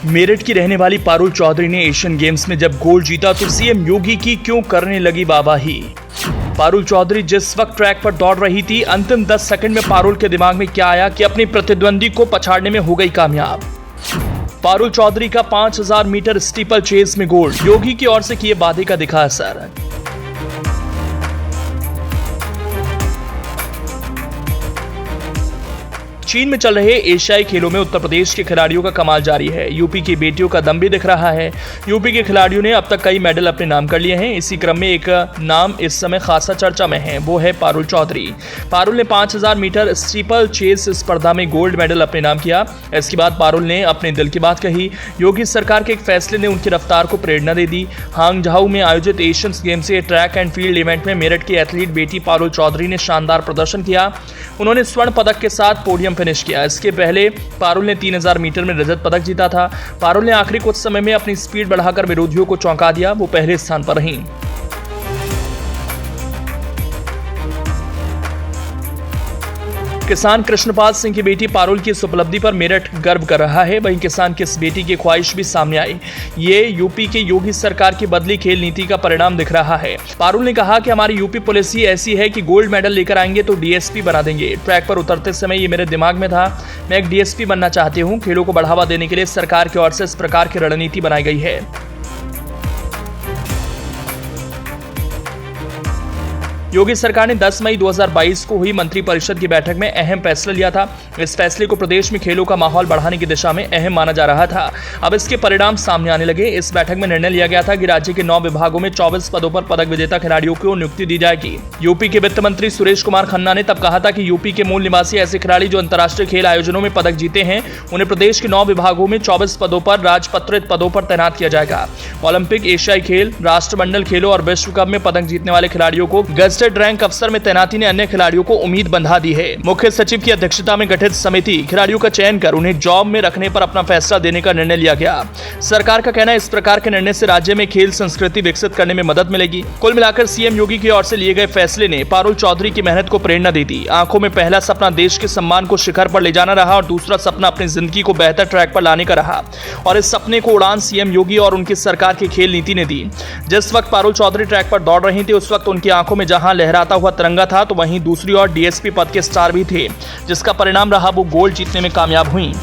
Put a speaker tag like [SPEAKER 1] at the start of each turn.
[SPEAKER 1] मेरठ की रहने वाली पारुल चौधरी ने एशियन गेम्स में जब गोल्ड जीता तो सीएम योगी की क्यों करने लगी वाहवाही। पारुल चौधरी जिस वक्त ट्रैक पर दौड़ रही थी, अंतिम 10 सेकंड में पारुल के दिमाग में क्या आया कि अपनी प्रतिद्वंदी को पछाड़ने में हो गई कामयाब। पारुल चौधरी का 5000 मीटर स्टीपल चेस में गोल्ड, योगी की ओर से किए वादे का दिखा असर। चीन में चल रहे एशियाई खेलों में उत्तर प्रदेश के खिलाड़ियों का कमाल जारी है। यूपी की बेटियों का दम भी दिख रहा है। यूपी के खिलाड़ियों ने अब तक कई मेडल अपने नाम कर लिए हैं। इसी क्रम में एक नाम इस समय खासा चर्चा में है, वो है पारुल चौधरी। पारुल ने 5000 मीटर स्टीपल चेस स्पर्धा में गोल्ड मेडल अपने नाम किया। इसके बाद पारुल ने अपने दिल की बात कही। योगी सरकार के एक फैसले ने उनकी रफ्तार को प्रेरणा दे दी। हांगझाऊ में आयोजित एशियन गेम्स के ट्रैक एंड फील्ड इवेंट में मेरठ की एथलीट बेटी पारुल चौधरी ने शानदार प्रदर्शन किया। उन्होंने स्वर्ण पदक के साथ पोडियम फिनिश किया। इसके पहले पारुल ने 3000 मीटर में रजत पदक जीता था। पारुल ने आखिरी कुछ समय में अपनी स्पीड बढ़ाकर विरोधियों को चौंका दिया। वो पहले स्थान पर रहीं। किसान कृष्णपाल सिंह की बेटी पारुल की इस उपलब्धि पर मेरठ गर्व कर रहा है। वहीं किसान की इस बेटी की ख्वाहिश भी सामने आई। ये यूपी के योगी सरकार की बदली खेल नीति का परिणाम दिख रहा है। पारुल ने कहा कि हमारी यूपी पुलिस ही ऐसी है कि गोल्ड मेडल लेकर आएंगे तो डीएसपी बना देंगे। ट्रैक पर उतरते समय ये मेरे दिमाग में था, मैं एक डीएसपी बनना चाहती हूँ। खेलों को बढ़ावा देने के लिए सरकार की ओर से इस प्रकार की रणनीति बनाई गई है। योगी सरकार ने 10 मई 2022 को हुई मंत्रिपरिषद की बैठक में अहम फैसला लिया था। इस फैसले को प्रदेश में खेलों का माहौल बढ़ाने की दिशा में अहम माना जा रहा था। अब इसके परिणाम सामने आने लगे। इस बैठक में निर्णय लिया गया था कि राज्य के 9 विभागों में 24 पदों पर पदक विजेता खिलाड़ियों को नियुक्ति दी जाएगी। यूपी के वित्त मंत्री सुरेश कुमार खन्ना ने तब कहा था कि यूपी के मूल निवासी ऐसे खिलाड़ी जो अंतर्राष्ट्रीय खेल आयोजनों में पदक जीते हैं, उन्हें प्रदेश के 9 विभागों में 24 पदों पर राजपत्रित पदों पर तैनात किया जाएगा। ओलंपिक, एशियाई खेल, राष्ट्रमंडल खेलों और विश्व कप में पदक जीतने वाले खिलाड़ियों को गजेटेड रैंक अफसर में तैनाती ने अन्य खिलाड़ियों को उम्मीद बंधा दी है। मुख्य सचिव की अध्यक्षता में गठित समिति खिलाड़ियों का चयन कर उन्हें जॉब में रखने पर अपना फैसला देने का निर्णय लिया गया। सरकार का कहना है इस प्रकार के निर्णय से राज्य में खेल संस्कृति विकसित करने में मदद मिलेगी। कुल मिलाकर सीएम योगी की ओर से लिए गए फैसले ने पारुल चौधरी की मेहनत को प्रेरणा दी थी। आंखों में पहला सपना देश के सम्मान को शिखर पर ले जाना रहा और दूसरा सपना अपनी जिंदगी को बेहतर ट्रैक पर लाने का रहा। और इस सपने को उड़ान सीएम योगी और उनकी सरकार की खेल नीति ने दी। जिस वक्त पारुल चौधरी ट्रैक पर दौड़ रही थी, उस वक्त उनकी आंखों में जहां लहराता हुआ तिरंगा था, तो वहीं दूसरी ओर डीएसपी पद के स्टार भी थे, जिसका परिणाम रहा वो गोल्ड जीतने में कामयाब हुई।